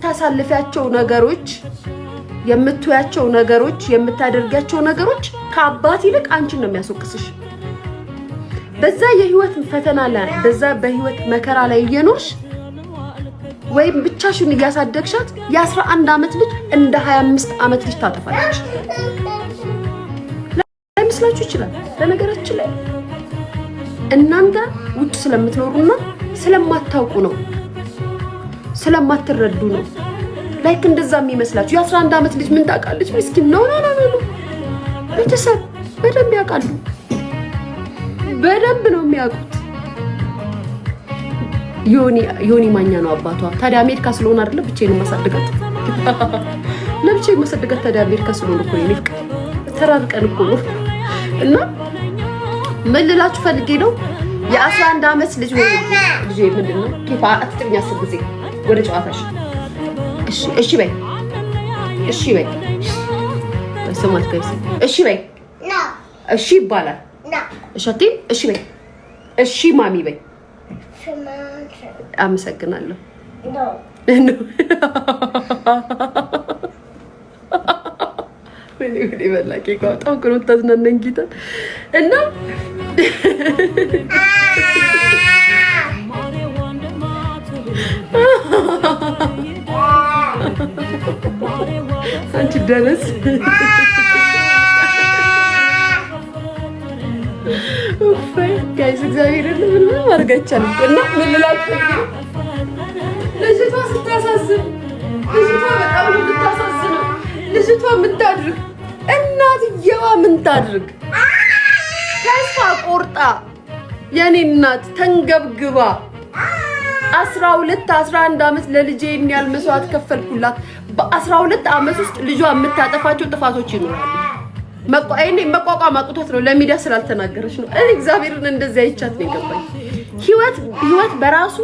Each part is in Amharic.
የምታሳልፊያቸው ነገሮች የምትያቸው ነገሮች የምታደርጋቸው ነገሮች ከአባት ይልቅ አንቺን ነው የሚያስወቅስሽ በዛ የህይወት ፈተና ላይ በዛ በህይወት መከራ ላይ እየኖርሽ ወይም ብቻሽን እያሳደግሻት የ11 አመት ልጅ እንደ 25 አመት ልጅ ታጠፋለች ለምሳሌ ይችላል ለነገራችን ላይ እናንተ ውጭ ስለምትኖሩና ስለማታውቁ ነው ስለማትረዱ ነው ላይክ እንደዛ የሚመስላችሁ የ11 አመት ልጅ ምን ታውቃለች ምስኪን ነው ቤተሰብ በደንብ ያውቃሉ በደንብ ነው የሚያውቁት ዮኒ ማኛ ነው አባቷ ታዲያ አሜሪካ ስለሆነ አይደለ ብቻዬን ማሳደጋት ለብቻዬን ማሳደጋት ታዲያ አሜሪካ ስለሆነ እኮ ነው ፍቅር ተራርቀን እኮ ነው እና ምን ልላችሁ ፈልጌ ነው የ11 አመት ልጅ ወይ ልጅ ምንድነው ኪፋ አትጥኛ 10 ጊዜ ወደ ጨዋታሽ እሺ በይ ሰማት ከይስ እሺ በይ እሺ ይባላል እሺ እሺ በይ እሺ ማሚ በይ አመሰግናለሁ ኖ ወይኔ በላቂ ቆጣው ከሩታዝ ነንጊታ እና አንቺ ደረስ ጋይስ እግዚአብሔር ምን ማርጋቻል እና ምን ልላችሁ ልጅቷ ስታሳዝን ልጅቷ በጣም ልታሳዝን ልጅቷ ምን ታድርግ እናትየዋ ምን ታድርግ ተስፋ ቆርጣ የኔ እናት ተንገብግባ 11 አመት ለልጄ የሚያል መስዋዕት ከፈልኩላት በ12 አመት ውስጥ ልጇ የምታጠፋቸው ጥፋቶች ይኖራሉ መቋቋም አቅቶት ነው ለሚዲያ ስላልተናገረች ነው እኔ እግዚአብሔርን እንደዚህ አይቻት ነው የገባኝ ህይወት በራሱ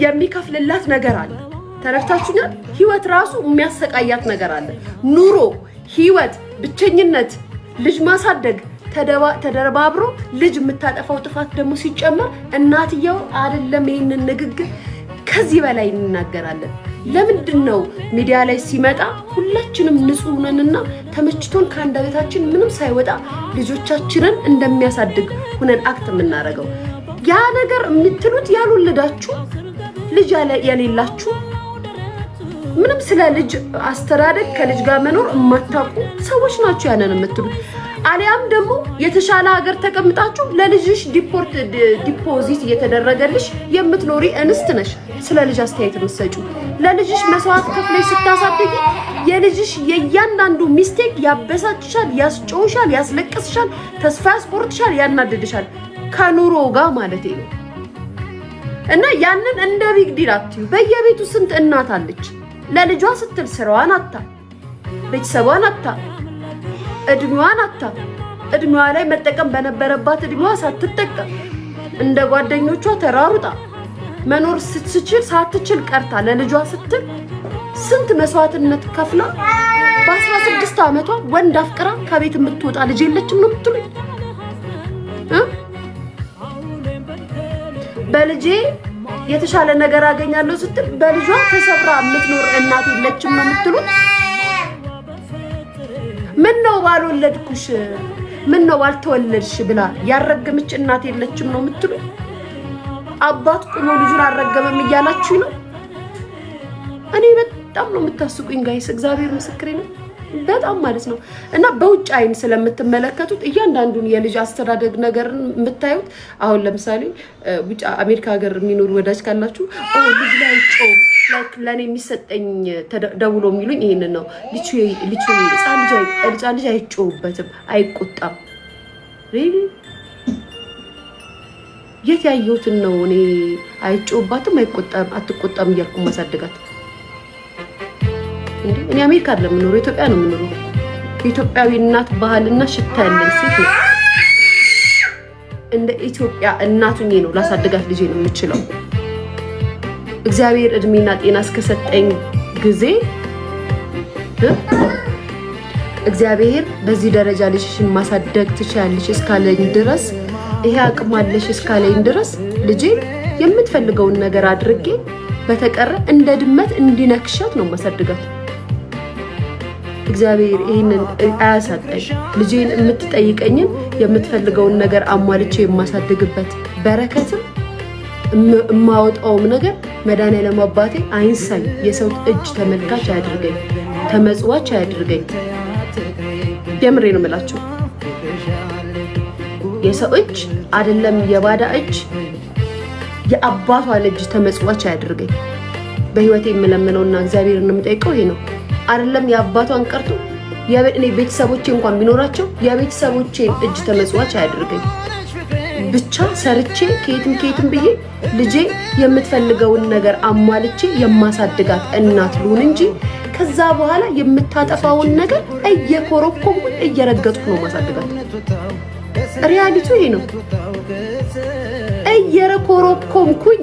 የሚከፍልላት ነገር አለ ተረፍታችሁኛል ህይወት ራሱ የሚያሰቃያት ነገር አለ ኑሮ ህይወት ብቸኝነት ልጅ ማሳደግ ተደረባብሮ ልጅ የምታጠፋው ጥፋት ደግሞ ሲጨመር እናትየው አይደለም ይሄንን ንግግር ከዚህ በላይ እንናገራለን ለምንድነው ሚዲያ ላይ ሲመጣ ሁላችንም ንጹህ ነንና ተመችቶን ካንዳቤታችን ምንም ሳይወጣ ልጆቻችንን እንደሚያሳድግ ሆነን አክት የምናረገው ያ ነገር የምትሉት ያልወለዳችሁ ልጅ የሌላችሁ ምንም ስለ ልጅ አስተዳደግ ከልጅ ጋር መኖር የማታውቁ ሰዎች ናችሁ ያንን የምትሉት አሊያም ደግሞ የተሻለ ሀገር ተቀምጣችሁ ለልጅሽ ዲፖዚት እየተደረገልሽ የምትኖሪ እንስት ነሽ ስለ ልጅ አስተያየት መስጠው ለልጅሽ መስዋዕት ከፍለሽ ስታሳድጊ የልጅሽ የእያንዳንዱ ሚስቴክ ያበሳጭሻል ያስጮውሻል ያስለቅስሻል ተስፋ ያስቆርጥሻል ያናድድሻል ከኑሮ ጋር ማለት ነው እና ያንን እንደ ቢግ ዲል አትዩ በየቤቱ ስንት እናት አለች ለልጇ ስትል ስራዋን አታ ቤተሰቧን አታ እድሜዋን አታ እድሜዋ ላይ መጠቀም በነበረባት እድሜዋ ሳትጠቀም እንደ ጓደኞቿ ተራሩጣ መኖር ሳትችል ቀርታ ለልጇ ስትል ስንት መስዋዕትነት ከፍላ በ16 አመቷ ወንድ አፍቅራ ከቤት የምትወጣ ልጅ የለችም ነው የምትሉኝ በልጄ የተሻለ ነገር አገኛለሁ ስትል በልጇ ተሰብራ የምትኖር እናት የለችም ነው የምትሉት ምን ነው ባልወለድኩሽ ምን ነው ባልተወለድሽ ብላ ያረገመች እናት የለችም ነው የምትሉት አባት ቆሞ ልጁን አረገመም እያላችሁ ነው እኔ በጣም ነው የምታስቁኝ ጋይስ እግዚአብሔር ምስክሬ ነው በጣም ማለት ነው እና በውጭ አይን ስለምትመለከቱት እያንዳንዱን የልጅ አስተዳደግ ነገር የምታዩት አሁን ለምሳሌ ውጭ አሜሪካ ሀገር የሚኖር ወዳጅ ካላችሁ ልጅ ላይ ጮህ ላይክ ለኔ የሚሰጠኝ ደውሎ የሚሉኝ ይሄንን ነው ልጅ ህፃን ልጅ አይጮህበትም አይቆጣም ሪሊ የት ያየሁትን ነው እኔ አይጮህባትም አይቆጣም አትቆጣም እያልኩ ማሳደጋት እኔ አሜሪካ አይደለም የምኖረው ኢትዮጵያ ነው የምኖረው ኢትዮጵያዊ እናት ባህልና ሽታ ያለን ሴት ነው እንደ ኢትዮጵያ እናቱኝ ነው ላሳደጋት ልጄ ነው የምችለው እግዚአብሔር እድሜና ጤና እስከሰጠኝ ጊዜ እግዚአብሔር በዚህ ደረጃ ልጅሽን ማሳደግ ትችያለሽ እስካለኝ ድረስ ይሄ አቅም አለሽ እስካለኝ ድረስ ልጄ የምትፈልገውን ነገር አድርጌ በተቀረ እንደ ድመት እንዲነክሻት ነው ማሳድጋት። እግዚአብሔር ይሄንን አያሳጣኝ። ልጄን የምትጠይቀኝን የምትፈልገውን ነገር አሟልቼ የማሳድግበት በረከትም የማወጣውም ነገር መድኃኒዓለም አባቴ አይንሳኝ። የሰው እጅ ተመልካች አያድርገኝ፣ ተመጽዋች አያድርገኝ። የምሬ ነው የምላችሁ። የሰው እጅ አይደለም የባዳ እጅ የአባቷን እጅ ተመጽዋች አያድርገኝ። በህይወቴ የምለምነውና እግዚአብሔርን የምጠይቀው ይሄ ነው። አይደለም የአባቷን ቀርቶ እኔ ቤተሰቦቼ እንኳን ቢኖራቸው የቤተሰቦቼን እጅ ተመጽዋች አያድርገኝ። ብቻ ሰርቼ ከየትም ብዬ ልጄ የምትፈልገውን ነገር አሟልቼ የማሳድጋት እናት ልሁን እንጂ ከዛ በኋላ የምታጠፋውን ነገር እየኮረኮምኩኝ እየረገጥኩ ነው ማሳድጋት። ሪያሊቲው ይሄ ነው። እየኮረኮምኩኝ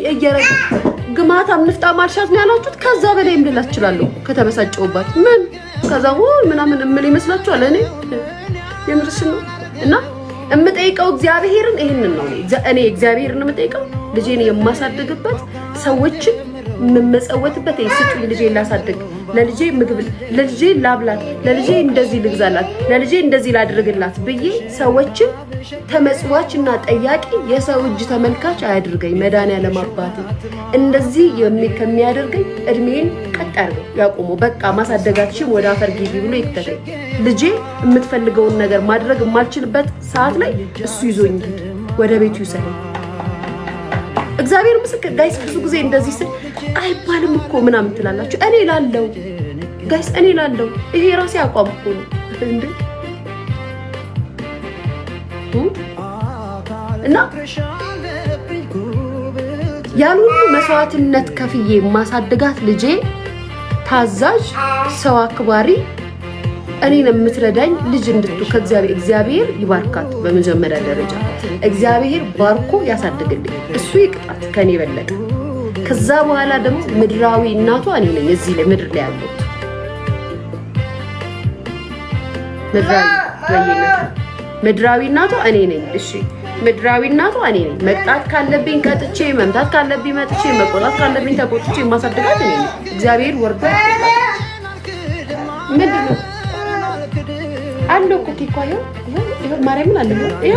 ግማታም ንፍጣ ማልሻት ነው ያላችሁት። ከዛ በላይ ምልላችሁ እችላለሁ ከተበሳጨውባት ምን ከዛ ምናምን ምን ይመስላችኋል? የምርሽ ነው እና እምጠይቀው እግዚአብሔርን ይሄንን ነው። እኔ እግዚአብሔርን እምጠይቀው ልጄን የማሳድግበት ሰዎችን የምመጸወትበት ስጡኝ ልጄን ላሳድግ፣ ለልጄ ምግብ፣ ለልጄ ላብላት፣ ለልጄ እንደዚህ ልግዛላት፣ ለልጄ እንደዚህ ላድርግላት ብዬ ሰዎችን ተመጽዋችና ጠያቂ የሰው እጅ ተመልካች አያድርገኝ። መድኃኒዓለም አባቴ እንደዚህ ከሚያደርገኝ እድሜን ቀጥ አድርገው ያቆሙ። በቃ ማሳደጋችም ወደ አፈር ግቢ ብሎ ይክተተኝ። ልጄ የምትፈልገውን ነገር ማድረግ የማልችልበት ሰዓት ላይ እሱ ይዞኝ ወደ ቤቱ ይሰራል። እግዚአብሔር ምስክር ጋይስ። ብዙ ጊዜ እንደዚህ ስል አይባልም እኮ ምናምን ትላላችሁ። እኔ ላለው ጋይስ፣ እኔ ላለው ይሄ ራሴ አቋም እኮ ነው እንዴ። እና ያሉ መስዋዕትነት ከፍዬ ማሳድጋት ልጄ ታዛዥ፣ ሰው አክባሪ፣ እኔን የምትረዳኝ ልጅ እግዚአብሔር ይባርካት። በመጀመሪያ ደረጃ እግዚአብሔር ባርኮ ያሳድግልኝ፣ እሱ ይቅጣት ከኔ በለጠ። ከዛ በኋላ ደግሞ ምድራዊ እናቷ እኔ ነኝ። እዚህ ላይ ምድር ላይ ያለው ምድራዊ እናቷ እኔ ነኝ። እሺ ምድራዊ እናቷ እኔ ነኝ። መቅጣት ካለብኝ ቀጥቼ፣ መምታት ካለብኝ መጥቼ፣ መቆጣት ካለብኝ ተቆጥቼ ማሳደጋት እኔ ነኝ። እግዚአብሔር ወርዶ ምንድነው አለው እኮ ኬኳዮ ይሄ ማርያምን አለ ይሄ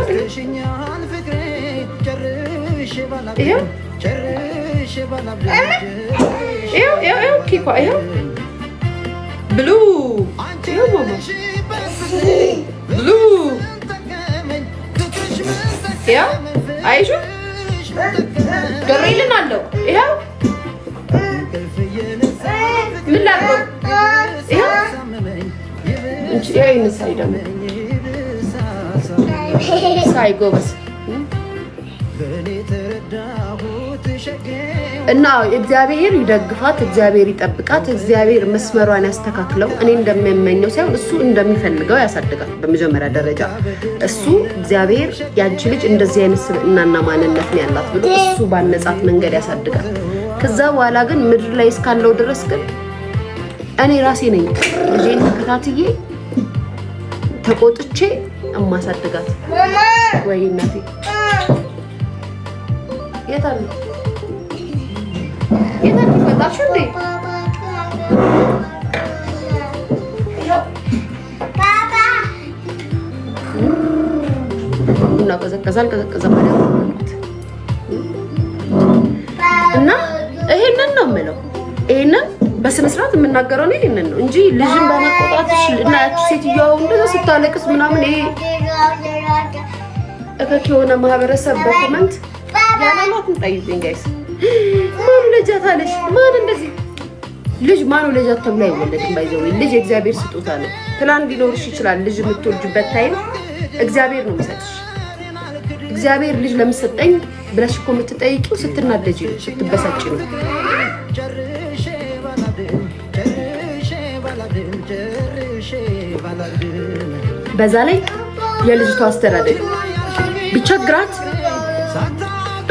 ኬኳዮ ብሉ ብሉ ያ አይሹ ገብርኤልን አለው ይሄው ምን ላድርገው ይሄው እንጂ ይሄን ሳይ ጎበዝ እና እግዚአብሔር ይደግፋት፣ እግዚአብሔር ይጠብቃት፣ እግዚአብሔር መስመሯን ያስተካክለው። እኔ እንደምመኘው ሳይሆን እሱ እንደሚፈልገው ያሳድጋል። በመጀመሪያ ደረጃ እሱ እግዚአብሔር ያንቺ ልጅ እንደዚህ አይነት ስብዕናና ማንነት ነው ያላት ብሎ እሱ ባነጻት መንገድ ያሳድጋል። ከዛ በኋላ ግን ምድር ላይ እስካለው ድረስ ግን እኔ ራሴ ነኝ ልጄን ተከታትዬ ተቆጥቼ እማሳድጋት። ወይ እናቴ የታለ መጣሽ እንዴ? ቡና ቀዘቀዛል ማለት እና ይሄንን ነው የምለው። ይሄንን በስነ ስርዓት የምናገረው ነው ይሄንን ነው እንጂ ልጅን በመቆጣትሽ እና ያቺ ሴትዮዋ እንደዛ ስታለቅስ ምናምን ይሄ እከክ የሆነ ማህበረሰብ በኮመንት ያላማትን ጠይቁኝ ጋይስ። ማን ልጃት አለሽ? ማን እንደዚህ ልጅ ማን ልጃት ተብሎ አይወለድም። ባይዘው ልጅ የእግዚአብሔር ስጦታ ነው። ፕላን ሊኖርሽ ይችላል። ልጅ የምትወልጅበት ታይም እግዚአብሔር ነው የሚሰጥሽ። እግዚአብሔር ልጅ ለምሰጠኝ ብለሽ እኮ የምትጠይቂው ስትናደጂ ነው፣ ስትበሳጭ ነው። በዛ ላይ የልጅቷ አስተዳደግ ቢቸግራት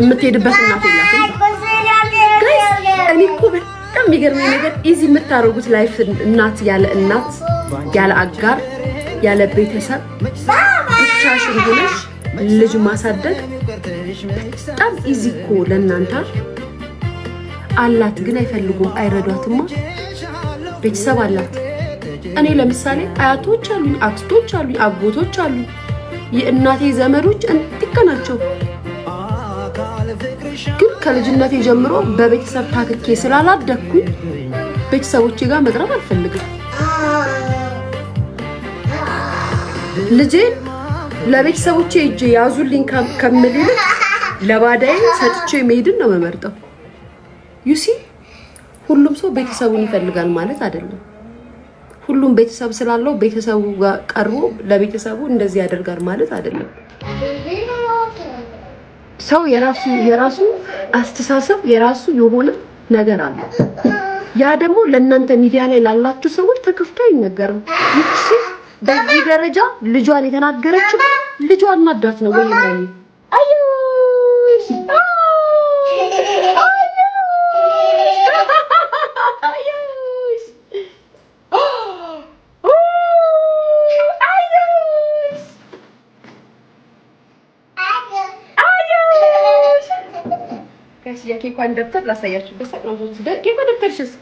የምትሄድበት እናት የላትም። እኔ እኮ በጣም የሚገርመኝ ነገር ኢዚ የምታደርጉት ላይፍ እናት ያለ አጋር ያለ ቤተሰብ ብቻሽን ሆነሽ ልጅ ማሳደግ በጣም ኢዚ እኮ ለእናንተ። አላት ግን አይፈልጉም፣ አይረዷትማ። ቤተሰብ አላት። እኔ ለምሳሌ አያቶች አሉኝ፣ አክስቶች አሉኝ፣ አጎቶች አሉኝ። የእናቴ ዘመዶች እንጥቅ ናቸው። ግን ከልጅነቴ ጀምሮ በቤተሰብ ታክኬ ስላላደግኩኝ ቤተሰቦቼ ጋር መቅረብ አልፈልግም። ልጄን ለቤተሰቦቼ እጄ ያዙልኝ ከምል ይልቅ ለባዳዬ ሰጥቼ መሄድን ነው የምመርጠው። ዩሲ ሁሉም ሰው ቤተሰቡን ይፈልጋል ማለት አይደለም። ሁሉም ቤተሰብ ስላለው ቤተሰቡ ጋር ቀርቦ ለቤተሰቡ እንደዚህ ያደርጋል ማለት አይደለም። ሰው የራሱ አስተሳሰብ የራሱ የሆነ ነገር አለ። ያ ደግሞ ለእናንተ ሚዲያ ላይ ላላችሁ ሰዎች ተከፍቶ አይነገርም። ይቺ በዚህ ደረጃ ልጇን የተናገረችው ልጇን ማዳት ነው ወይ ማለት የኬኳን ደብተር ላሳያችሁ። በሰቅነው ኬኳ ደብተርሽስ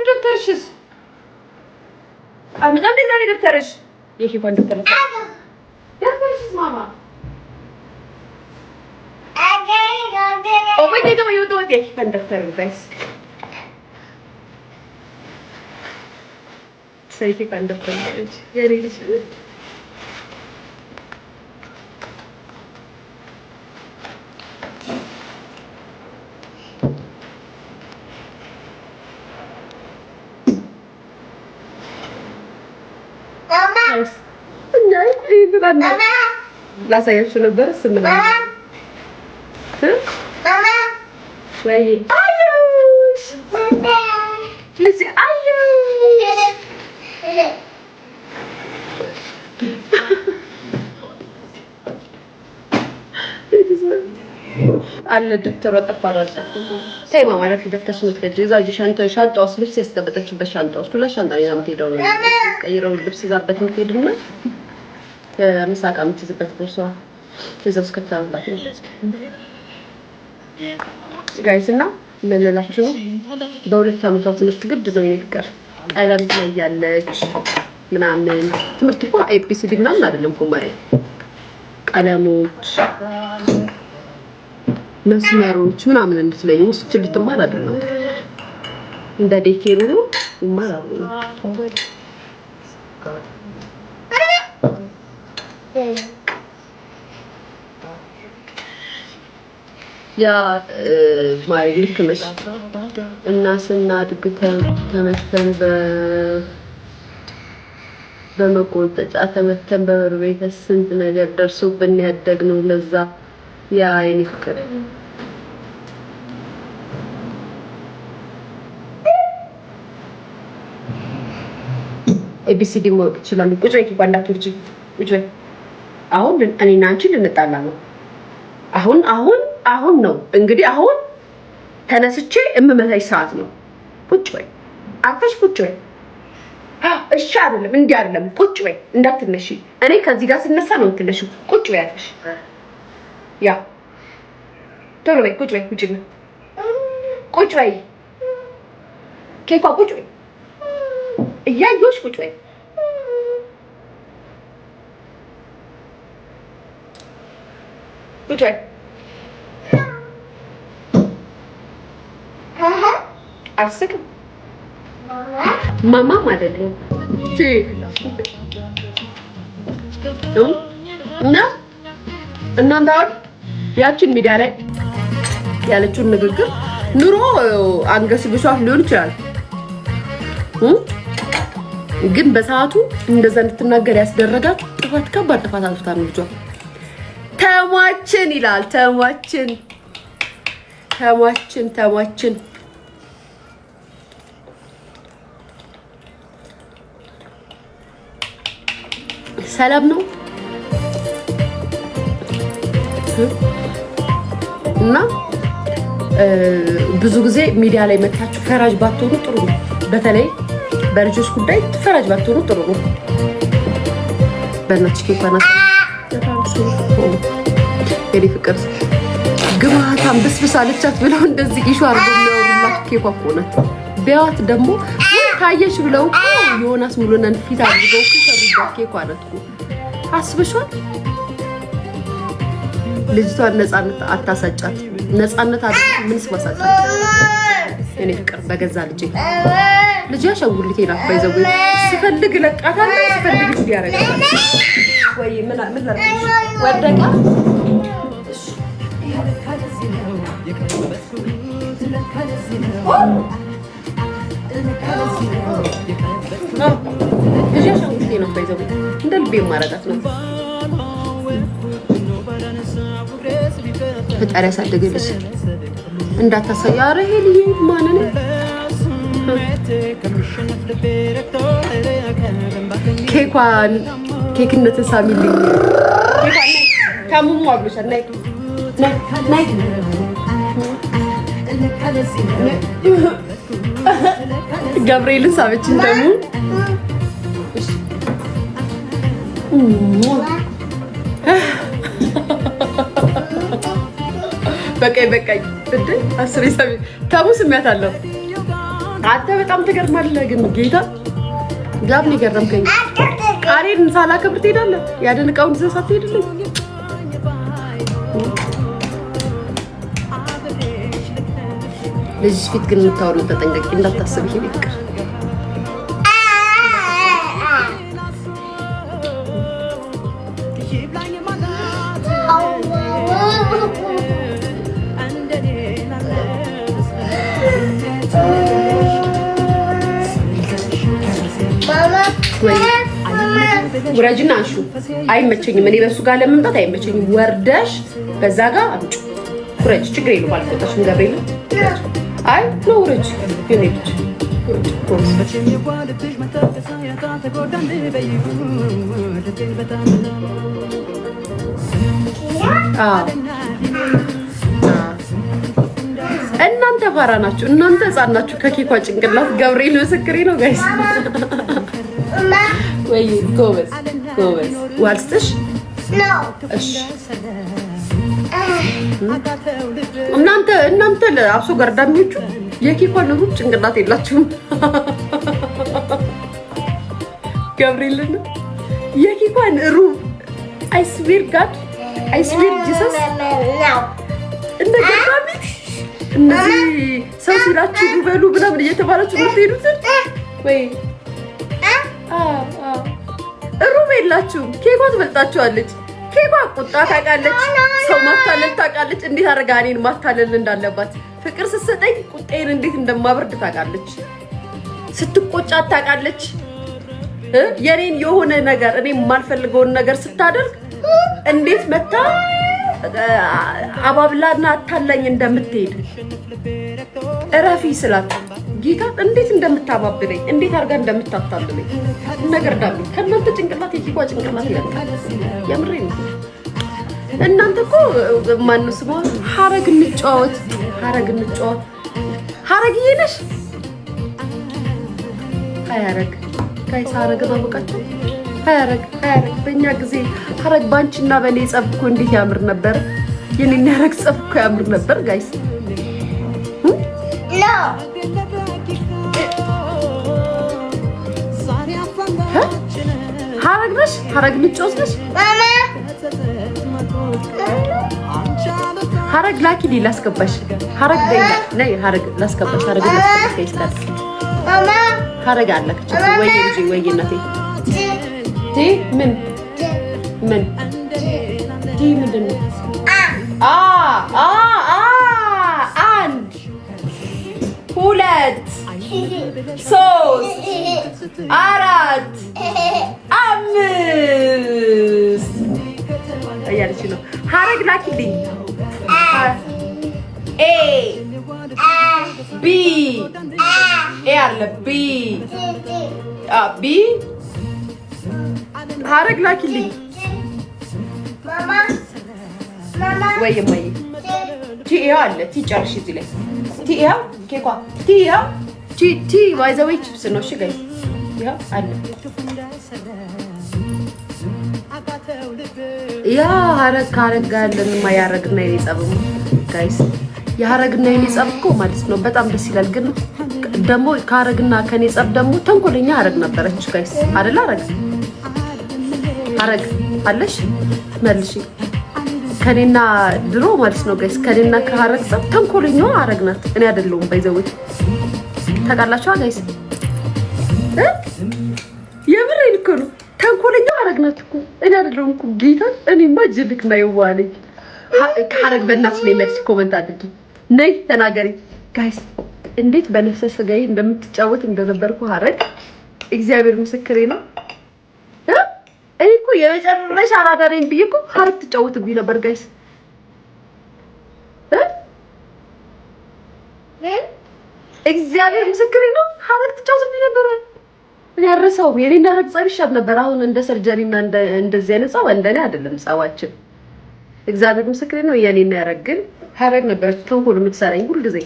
ደብተርሽስ አምጣም ለዛሬ ደብተርሽ የኬኳን ደብተር ደብተርሽስ ማማ ኦ ወይ ደግሞ ይወጣው የኬኳን ደብተር ጋይስ የኬኳን ደብተር የሪልሽ ላሳያችሁ ነበር ስምና ወይ አዩሽ ልጅ አዩሽ አለ ደብተሯ ጠፋራለች። ሳይ ማማ ማለት ደብተርሽ ነው ትከጂ እዛ ሻንጣ ውስጥ ልብስ ያስቀመጠችበት ሻንጣ ውስጥ ሁለት ሻንጣ ነው የምትሄደው ነው ቀይረው ልብስ ይዛበት የምትሄድና ከምሳቃ የምትይዝበት ቦርሷ ይዘው እስከታውላት ጋይስ እና ምን ልላችሁ ነው በሁለት ዓመቷ ትምህርት ግድ ነው የሚቀር ቀለም ላይ ያለች ምናምን ትምህርት እኮ ኤቢሲዲ ምናምን አይደለም እኮ ማለት ቀለሞች መስመሮች ምናምን እንድትለኝ ውስጥ ልትማር አይደለም እንደ ዴኬሩ ይማራሉ። ያ ማይ ልክ ነሽ እና ስናድግ ተመተን በመቆንጠጫ ተመተን በበርቤት ስንት ነገር ደርሶብን ያደግነው ለዛ ያ አይኔ ፍቅር ኤቢሲዲ ሞክ ይችላል። ቁጭ በይ ባንዳቶች ቁጭ በይ። አሁን እኔና አንቺ ልንጣላ ነው። አሁን ነው እንግዲህ አሁን ተነስቼ እምመታሽ ሰዓት ነው። ቁጭ በይ አፍሽ ቁጭ በይ። እሺ አይደለም እንዴ አይደለም ቁጭ በይ እንዳትነሺ። እኔ ከዚህ ጋር ስነሳ ነው እንትነሺ። ቁጭ በይ አፍሽ ያ ቶሎ በይ ቁጭ በይ ቁጭ በይ ኬኳ ቁጭ በይ እያየሁሽ ቁጭ በይ ቁጭ በይ አስቅም ማማ ማለት ነው እና እናንተ ያችን ሚዲያ ላይ ያለችውን ንግግር ኑሮ አንገስግሷት ሊሆን ይችላል ግን በሰዓቱ እንደዛ እንድትናገር ያስደረጋት ጥፋት ከባድ ጥፋት አጥፍታ ነው ልጇ። ተሟችን ይላል ተሟችን ሰላም ነው እና ብዙ ጊዜ ሚዲያ ላይ መታችሁ ፈራጅ ባትሆኑ ጥሩ ነው። በተለይ በልጆች ጉዳይ ፈራጅ ባትሆኑ ጥሩ ነው። በእናትሽ ከፋና የኔ ፍቅር ግማታም ብስብስ አለቻት ብለው እንደዚህ ኢሹ አድርገው የሚያወሩላት ኬኳ እኮ ናት። ቢያዋት ደግሞ ታየሽ ብለው ዮናስ ሙሉነን ፊት አድርገው ከሰሩባት ኬኳ ናት እኮ። አስበሽዋል? ልጅቷን ነፃነት አታሳጫት። ነፃነት አይደል ምንስ ማሳጫት? እኔ ፍቅር በገዛ ልጅ ያሸውልቴ ናት። ባይዘው ሲፈልግ ለቃታለሁ፣ ሲፈልግ እንዲህ ያደርጋታል። ወይ ምን ላድርግሽ? ወደቃ ልጅ ያሸውልቴ ናት። ባይዘው እንደ ልቤ ማረጋት ነው። ፈጣሪ ያሳደገልሽ እንዳታሳይ። ኧረ ይሄ ልጅ ማን ነው? ኬኳን ኬክነትን ሳሚልኝ። ኬኳን ታሙሙ አብሎሻል። ናይ ናይ ገብርኤልን ሳበችን ደግሞ በቀይ ብድል አስሬ ሰሚ ታሙ ስሚያት አለው። አንተ በጣም ትገርማለህ ግን ጌታ ጋብ ነው ገረምከኝ። ቃሌን ሳላከብር ትሄዳለህ። ያደንቃውን ዘሳት ትሄድልኝ። ልጅ ፊት ግን የምታወሩት ተጠንቀቂ፣ እንዳታስብ። ይሄ ፍቅር ውረጅና አንሹ። አይመቸኝም። እኔ በሱ ጋር ለመምጣት አይመቸኝም። ወርደሽ በዛ ጋር አምጪ። ውረጅ። ችግር የለውም። አልቆጣሽም። ገብርኤል አይ ነው ውረጅ። ግን ልጅ እናንተ ፋራ ናችሁ። እናንተ ህፃን ናችሁ። ከኬኳ ጭንቅላት ገብርኤል ምስክሬ ነው ጋይስ። ወይ ጎበዝ ዋልስተሽ እሺ። እናንተ ለአብሶ ገርዳሚዎቹ የኬኳን ሩብ ጭንቅላት የላችሁም። ገብርኤልን የኬኳን ሩብ አይስዌር ጋድ አይስዌር ጂሰስ እንደ ገርዳሚ እነዚህ ሰው ሲላችሁ በሉ ምናምን እየተባላችሁ የምትሄዱትን ወይ ሩብ የላችሁም። ኬኳ ትበልጣችኋለች። ኬኳ ቁጣ ታውቃለች፣ ሰው ማታለል ታውቃለች። እንዴት አድርጋ እኔን ማታለል እንዳለባት፣ ፍቅር ስትሰጠኝ ቁጣዬን እንዴት እንደማበርድ ታውቃለች። ስትቆጫት ታውቃለች። የኔን የሆነ ነገር እኔ የማልፈልገውን ነገር ስታደርግ እንዴት መታ አባብላና አታላኝ እንደምትሄድ እረፊ ስላት ጌታ እንዴት እንደምታባብለኝ እንዴት አድርጋ እንደምታታልለኝ ነገር ዳሚ ከእናንተ ጭንቅላት የኬኳ ጭንቅላት ይለቃል። የምሬ ነው። እናንተ እኮ ማነው ስሟ ሀረግ እንጫወት ሀረግዬ ነሽ። ሀረግ ጋይስ ሀረግ ማወቃቸው ሀረግ በእኛ ጊዜ ሀረግ ባንቺና በእኔ ጸብ እኮ እንዴት ያምር ነበር። የኔና ሀረግ ጸብ እኮ ያምር ነበር ጋይስ። ሀረግ ነሽ ሀረግ ምጮት ነሽ ሀረግ ላኪ ላስገባሽ ሀረግ ነይ ሀረግ ላስገባሽ ሀረግ ላስገባሽ ይስታል ሀረግ አለች ወይ ልጅ ወይ እናቴ ምን ምንድን ነው? አንድ ሁለት ሶስት አራት አምስት እያለች ነው። ሀረግ ላኪልኝ። ኤ ቢ ኤ አለ ቢ ቢ ሀረግ ላኪልኝ ወይ ማይ ቲ አለ ቲ ጨርሽ እዚህ ላይ ቲ ኬኳ ቲ ቲ ባይዘዌ ቺፕስ ነው። እሺ ጋይ ያ አለ ያ ሀረግ ጋር ለምን ማያረግና የጸበሙ ጋይስ የሀረግና የኔ ጸብ እኮ ማለት ነው በጣም ደስ ይላል። ግን ደግሞ ከሀረግና ከኔ ጸብ ደግሞ ተንኮለኛ ሀረግ ነበረች ጋይስ አይደል? ሀረግ አለሽ መልሺ። ከኔና ድሮ ማለት ነው ጋይስ ከኔና ከሀረግ ጸብ ተንኮለኛዋ ሀረግ ናት። እኔ አይደለሁም ባይዘውት ታውቃላችሁ ጋይስ የምሬን እኮ ነው። ተንኮለኛዋ ሀረግ ናት እኮ እኔ አይደለሁም እኮ ጌታ። እኔማ ጅልክ ነው ይዋለኝ ከሀረግ በእናትሽ ላይ መልስ ኮመንት አድርጊ ነይ ተናገሪ ጋይስ። እንዴት በነፍሰ ስጋዬ እንደምትጫወት እንደነበርኩ ሀረግ እግዚአብሔር ምስክሬ ነው። እኔ እኮ የመጨረሻ አራዳሬን ብዬ እኮ ሀረግ ትጫወትብኝ ነበር ጋይስ። እግዚአብሔር ምስክሬ ነው ሀረግ ትጫወትብኝ ነበር። እኔ አረሳውም። የኔና ሀረግ ጸብ ይሻል ነበር። አሁን እንደ ሰርጀሪና እንደዚህ አይነት ጸብ እንደኔ አይደለም ጸባችን። እግዚአብሔር ምስክሬ ነው። የኔና ሀረግ ግን ሀረግ ነበር ተንኮል የምትሰራኝ ሁልጊዜ።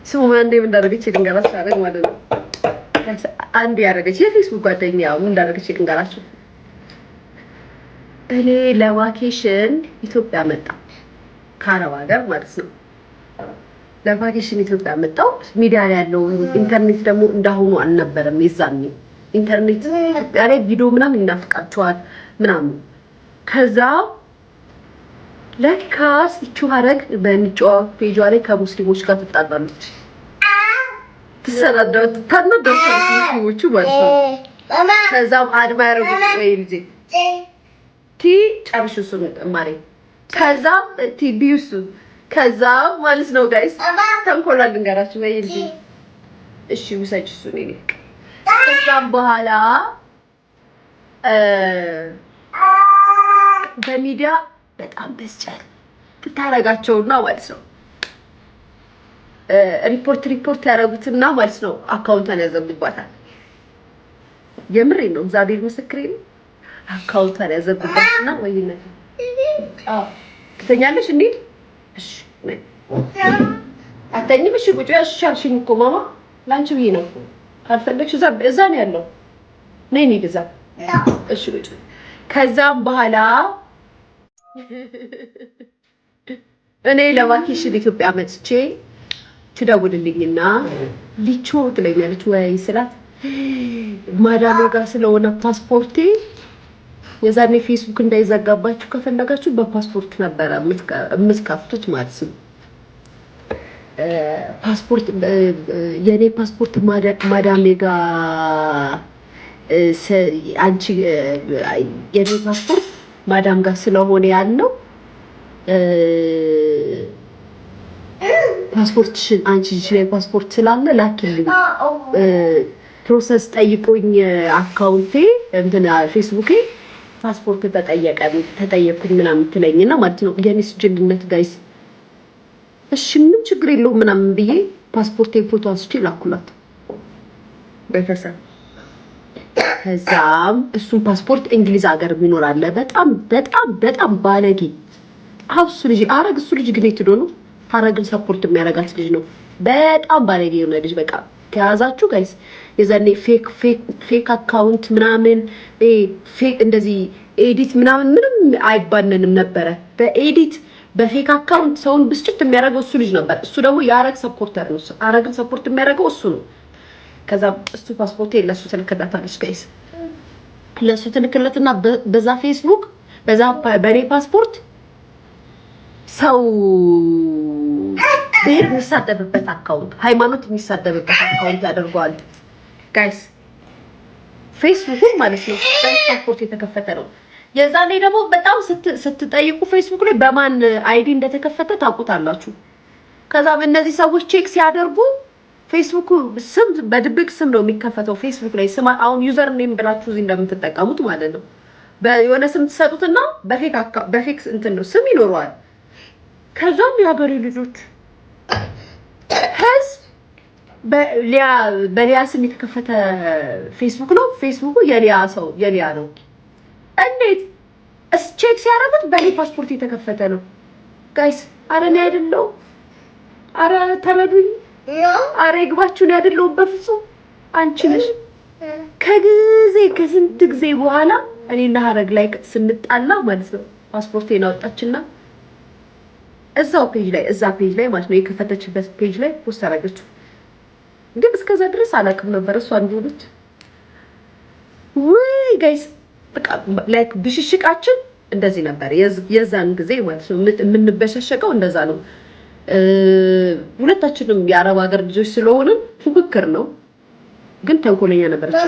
ስሙ አንዴ ምን እንዳደረገች ልንገራችሁ። ሀረግ ማለት ነው አንዴ ያደረገች የፌስቡክ ጓደኛዬ ያው ምን እንዳደረገች ልንገራችሁ። እኔ ለቫኬሽን ኢትዮጵያ መጣሁ ከአረብ ሀገር ማለት ነው። ለቫኬሽን ኢትዮጵያ መጣሁ። ሚዲያ ላይ ያለው ኢንተርኔት ደግሞ እንዳሁኑ አልነበረም የዛኔ። ኢንተርኔት ኢትዮጵያ ላይ ቪዲዮ ምናምን ይናፍቃቸዋል ምናምን። ከዛ ለካስ እቹ ሀረግ በሚጫዋ ፔጇ ላይ ከሙስሊሞች ጋር ትጣጣለች፣ ትሰዳዳለች፣ ታናዳለች ሙስሊሞቹ ማለት ነው። ከዛም አድማ ያረጉት ወይ ልጄ ቲ ጨርሽ እሱን ማሬ። ከዛም ቲ ቢዩሱ ከዛም ማለት ነው ጋይስ ተንኮላ ልንገራችሁ ወይ ልጄ እሺ ውሰጅ እሱን እኔ ከዛም በኋላ በሚዲያ በጣም በስጫል ትታረጋቸውና ማለት ነው ሪፖርት ያደረጉትና ማለት ነው አካውንቷን ያዘጉባታል። የምሬን ነው እግዚአብሔር ምስክሬ ነው። አካውንቷን ያዘጉባትና ወይኔ ትተኛለሽ እንዴ? እሺ ነይ አተኝም። እሺ ቁጭ ያልሽ አልሽኝ እኮ ማማ ላንቺ ብዬ ነው። ካልፈለግሽ እዛ ነው ያለው። ነይ ነይ እዛ እሺ ቁጭ። ከዛም በኋላ እኔ ለቫኬሽን ኢትዮጵያ መጥቼ ትደውልልኝና ሊቾ ትለኛለች ወይ ስላት ማዳሜ ጋር ስለሆነ ፓስፖርቴ የዛኔ ፌስቡክ እንዳይዘጋባችሁ ከፈለጋችሁ በፓስፖርት ነበረ የምትከፍቱት ማለት ነው። ፓስፖርት የኔ ፓስፖርት ማዳሜ ጋር አንቺ የኔ ፓስፖርት ማዳም ጋር ስለሆነ ያለው ፓስፖርትሽን አንቺ ላይ ፓስፖርት ስላለ ላኪልኝ ፕሮሰስ ጠይቁኝ አካውንቴ እንትና ፌስቡኬ ፓስፖርት ተጠየቅኩኝ ምናምን ትለኝና ማለት ነው። የኔስ ጅልነት ጋይስ እሺ ምንም ችግር የለውም ምናምን ብዬ ፓስፖርቴን ፎቶ አንስቼ ላኩላት ቤተሰብ። ከዛም እሱን ፓስፖርት እንግሊዝ ሀገር የሚኖር አለ በጣም በጣም በጣም ባለጌ አውሱ ልጅ ሀረግ እሱ ልጅ ግን የትዶ ነው ሀረግን ሰፖርት የሚያደርጋት ልጅ ነው። በጣም ባለጌ የሆነ ልጅ በቃ ከያዛችሁ ጋይስ የዛኔ ፌክ አካውንት ምናምን ፌክ እንደዚህ ኤዲት ምናምን ምንም አይባነንም ነበረ። በኤዲት በፌክ አካውንት ሰውን ብስጭት የሚያደርገው እሱ ልጅ ነበር። እሱ ደግሞ የሀረግ ሰፖርተር ነው። ሀረግን ሰፖርት የሚያደርገው እሱ ነው። ከዛ እሱ ፓስፖርት ለሱ ትልክለታለች ጋይስ። ለሱ ትልክለትና በዛ ፌስቡክ በዛ በኔ ፓስፖርት ሰው ብሄር የሚሳደብበት አካውንት ሃይማኖት የሚሳደብበት አካውንት ያደርገዋል ጋይስ። ፌስቡክ ማለት ነው ፓስፖርት የተከፈተ ነው። የዛኔ ደግሞ በጣም ስትጠይቁ ፌስቡክ ላይ በማን አይዲ እንደተከፈተ ታውቁታላችሁ። ከዛም እነዚህ ሰዎች ቼክ ሲያደርጉ ፌስቡክ ስም በድብቅ ስም ነው የሚከፈተው። ፌስቡክ ላይ ስም አሁን ዩዘር ኔም ብላችሁ እዚህ እንደምትጠቀሙት ማለት ነው። በየሆነ ስም ትሰጡትና በፌክ እንትን ነው ስም ይኖረዋል። ከዛም የሀገሬ ልጆች በሊያ ስም የተከፈተ ፌስቡክ ነው። ፌስቡኩ የሊያ ነው። እንዴት ቼክ ሲያደርጉት በኔ ፓስፖርት የተከፈተ ነው ጋይስ። አረ እኔ አይደለሁ። አረ ተረዱኝ። አረ ይግባችሁን አይደለሁ በፍጹም አንቺ ነሽ። ከስንት ጊዜ በኋላ እኔና ሀረግ ላይ ስንጣላ ማለት ነው ፓስፖርቴን አወጣችና እዛው እዛ ፔጅ ላይ ማለት ነው የከፈተችበት ፔጅ ላይ ፖስት አደረገችው። ግን እስከዛ ድረስ አላውቅም ነበር እሷ እንደሆነች። ወይ ጋይስ በቃ ላይክ ብሽሽቃችን እንደዚህ ነበር የዛን ጊዜ ማለት ነው። የምንበሸሸቀው እንደዛ ነው። ሁለታችንም የአረብ ሀገር ልጆች ስለሆንን ፉክክር ነው። ግን ተንኮለኛ ነበረች።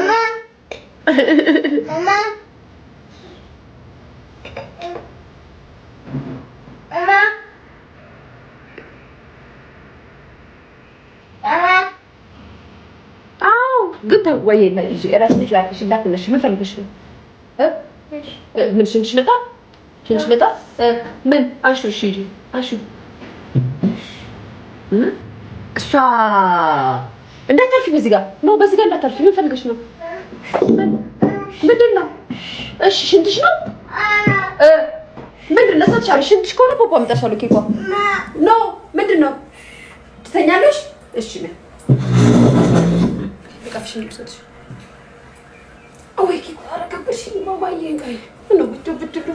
ግን ወይ እራስሽ ላክሽ እንዳትነሽ ምን ፈልገሽ ነው? ምን ሽንሽለታ ምን አሹ እሺ አሹ እሷ እንዳታልፊ በዚህ ጋር ነው በዚህ ጋር እንዳታልፊ ምን ፈልገሽ ነው? ምንድን ነው? እሺ ሽንትሽ ነው? ምንድን ነው? ሰጥሻለሁ ሽንትሽ ከሆነ ፖፖ አምጣሻለሁ ኬኳ ኖ ምንድን ነው? ትተኛለሽ? እሺ ነው ከፍሽኝ ልሰጥሽ ኬኳ አረጋብሽ ማማዬ ጋር ነው ብትሉ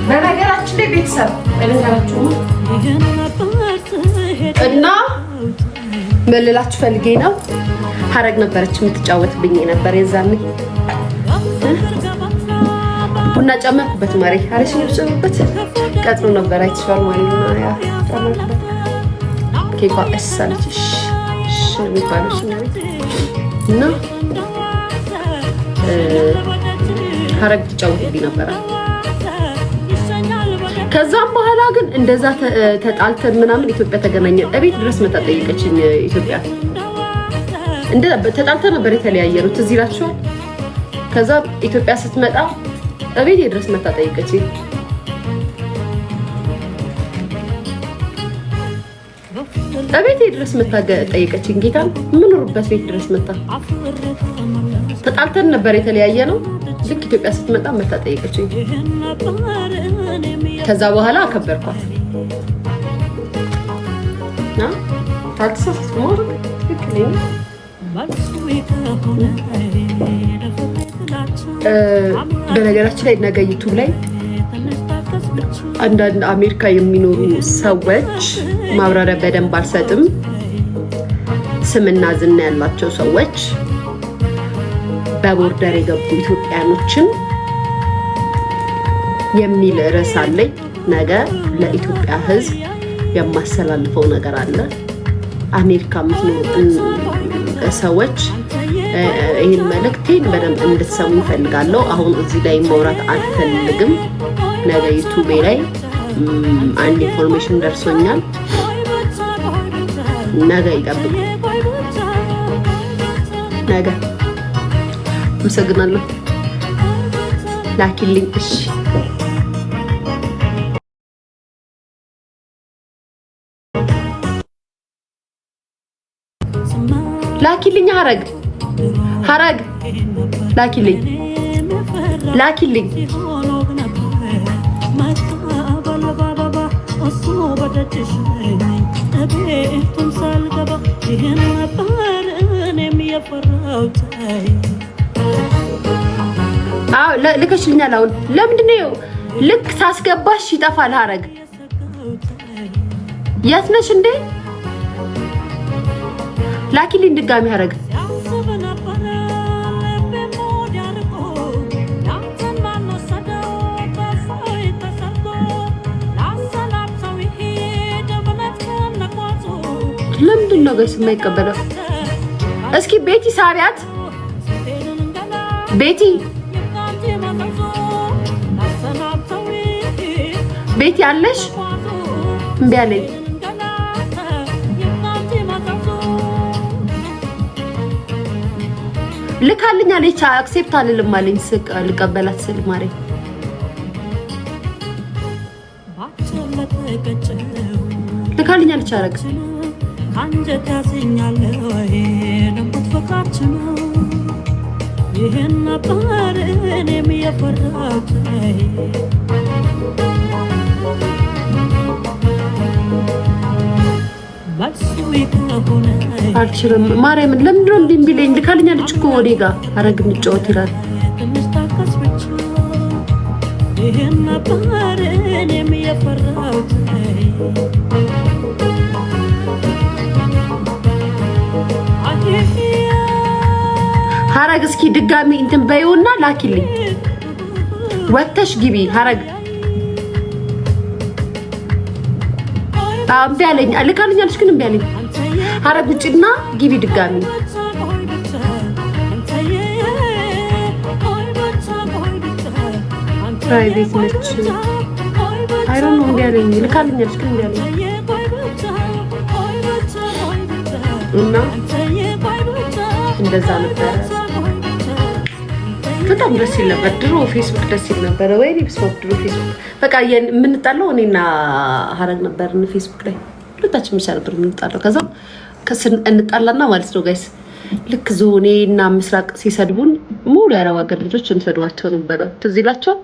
በነገራችን ላይ ቤተሰብ እና ምን ልላችሁ ፈልጌ ነው ሀረግ ነበረች የምትጫወትብኝ ነበር የዛኔ ቡና ጨመርኩበት ማሪ አረሽ ልብጭበት ቀጥሮ ነበር አይተሽዋል ማለት ነው ያ ጨመርኩበት ኬኳ እሳለች የሚባለው እና ሀረግ ትጫወትብኝ ነበረ። ከዛም በኋላ ግን እንደዛ ተጣልተን ምናምን ኢትዮጵያ ተገናኘን። እቤት ድረስ መጣ ጠይቀችኝ። ኢትዮጵያ ተጣልተን ነበር የተለያየ ነው ትዝ ይላችኋል። ከዛ ኢትዮጵያ ስትመጣ እቤት ድረስ መጣ ጠይቀችኝ። እቤት ድረስ መጣ ጠይቀችኝ። ጌታ ምንሩበት ቤት ድረስ መጣ። ተጣልተን ነበር የተለያየ ነው። ልክ ኢትዮጵያ ስትመጣ መጣ ጠይቀችኝ። ከዛ በኋላ አከበርኳት። በነገራችን ላይ ነገ ዩቱብ ላይ አንዳንድ አሜሪካ የሚኖሩ ሰዎች ማብራሪያ በደንብ አልሰጥም፣ ስምና ዝና ያላቸው ሰዎች በቦርደር የገቡ ኢትዮጵያኖችን የሚል ርዕስ አለኝ። ነገ ለኢትዮጵያ ሕዝብ የማስተላልፈው ነገር አለ። አሜሪካ የምትኖሩ ሰዎች ይህን መልእክቴን በደንብ እንድትሰሙ እፈልጋለሁ። አሁን እዚህ ላይ ማውራት አልፈልግም። ነገ ዩቱቤ ላይ አንድ ኢንፎርሜሽን ደርሶኛል። ነገ ይጠብቁ። ነገ አመሰግናለሁ። ላኪልኝ እሺ። ላኪልኝ ሀረግ ላኪልኝ ልከሽልኛል። አሁን ለምንድን ነው ልክ ሳስገባሽ ይጠፋል? ሀረግ የት ነሽ እንዴ? ላኪልኝ ድጋሚ ሀረግ ለምንድን ነው ጋይስ የማይቀበለው? እስኪ ቤቲ ሳቢያት ቤቲ ቤቲ አለሽ? እምቢ አለኝ። ልካልኛለች አክሴፕት አልልም አለኝ። ልቀበላት ስል ማረኝ ልካልኛለች አረግ አንጀት ያሰኛለሁ ለምትፈቃችሁ ይሄን ነበር እኔም የፈራሁት አልችልም ማርያምን ለምንድነው እንዲህ ቢለኝ ልካልኛለች እኮ ወዴ ጋር አረግ እንጫወት ይላል ይሄን ነበር እኔም የፈራሁት ሀረግ እስኪ ድጋሚ እንትን በይውና ላኪልኝ ወተሽ ግቢ ሀረግ እምቢ አለኝ ልካልኛለች ግን እምቢ አለኝ ሀረግ ውጭና ግቢ ድጋሚ ፕራይቬት ነች አይ ዶንት ኖ እምቢ አለኝ ልካልኛለች ግን እምቢ አለኝ እና እንደዛ ነበር በጣም ደስ ይል ነበር ድሮ ፌስቡክ ደስ ይል ነበር ወይ ፌስቡክ ድሮ ፌስቡክ በቃ የምንጣለው እኔና ሀረግ ነበር ፌስቡክ ላይ ሁለታችን ብቻ ነበር የምንጣለው ከዛ እንጣላና ማለት ነው ጋይስ ልክ ዞኔና ምስራቅ ሲሰድቡን ሙሉ የአረብ ሀገር ልጆች እንሰድዋቸው ነበር ትዝ ይላቸው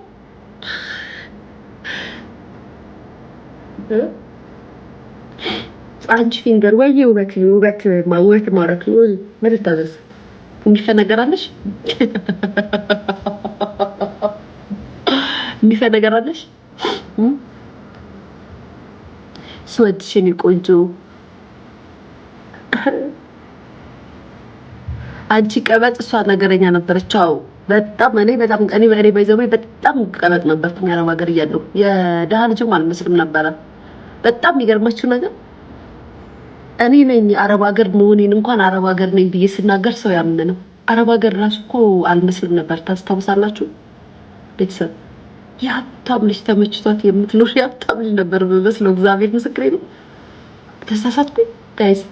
አንቺ ፊንገር ወይ ውበት ማረክ ነው መደታዘዝ የሚፈነገራለሽ የሚፈነገራለሽ ስወድሽኝ ቆንጆ አንቺ ቀበጥ እሷ ነገረኛ ነበረች አዎ በጣም እኔ ባይዘው በጣም ቀበጥ ነበርኩኝ አረብ ሀገር እያለሁ የደሃ ልጅም አልመስልም ነበረ በጣም የሚገርማችሁ ነገር እኔ ነኝ አረብ ሀገር መሆኔን እንኳን አረብ ሀገር ነኝ ብዬ ስናገር ሰው ያምን ነው አረብ ሀገር ራሱ እኮ አልመስልም ነበር ታስታውሳላችሁ ቤተሰብ የሀብታም ልጅ ተመችቷት የምትኖር የሀብታም ልጅ ነበር በመስለው እግዚአብሔር ምስክሬ ነው ተሳሳትኩኝ ጋይስ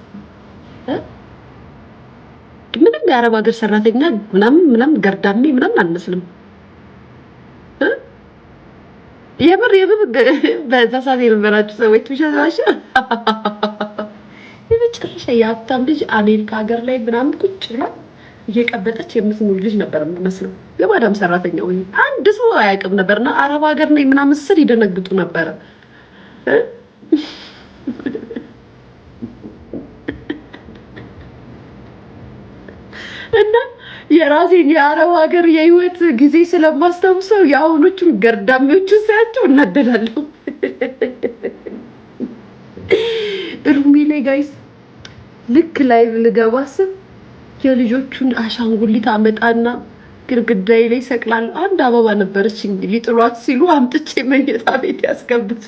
ምንም የአረብ ሀገር ሰራተኛ ምናምን ገርዳሜ ምናምን አልመስልም የምር በተሳሳተ የነበራችሁ ሰዎች ብቻ የመጨረሻ የሀብታም ልጅ አሜሪካ ሀገር ላይ ምናምን ቁጭ ብላ እየቀበጠች የምትኖር ልጅ ነበር የምመስለው የማዳም ሰራተኛ ወይ አንድ ሰው አያውቅም ነበርና አረብ ሀገር ላይ ምናምን ስል ይደነግጡ ነበር እና የራሴን የአረብ ሀገር የህይወት ጊዜ ስለማስታውሰው የአሁኖቹን ገርዳሚዎቹን ሳያቸው እናደዳለሁ ሩሚ ላይ ጋይስ ልክ ላይቭ ልገባ ስል የልጆቹን አሻንጉሊት አመጣና ግድግዳዬ ላይ ሰቅላለሁ አንድ አበባ ነበረች እንግዲህ ጥሏት ሲሉ አምጥቼ መኝታ ቤት ያስገብት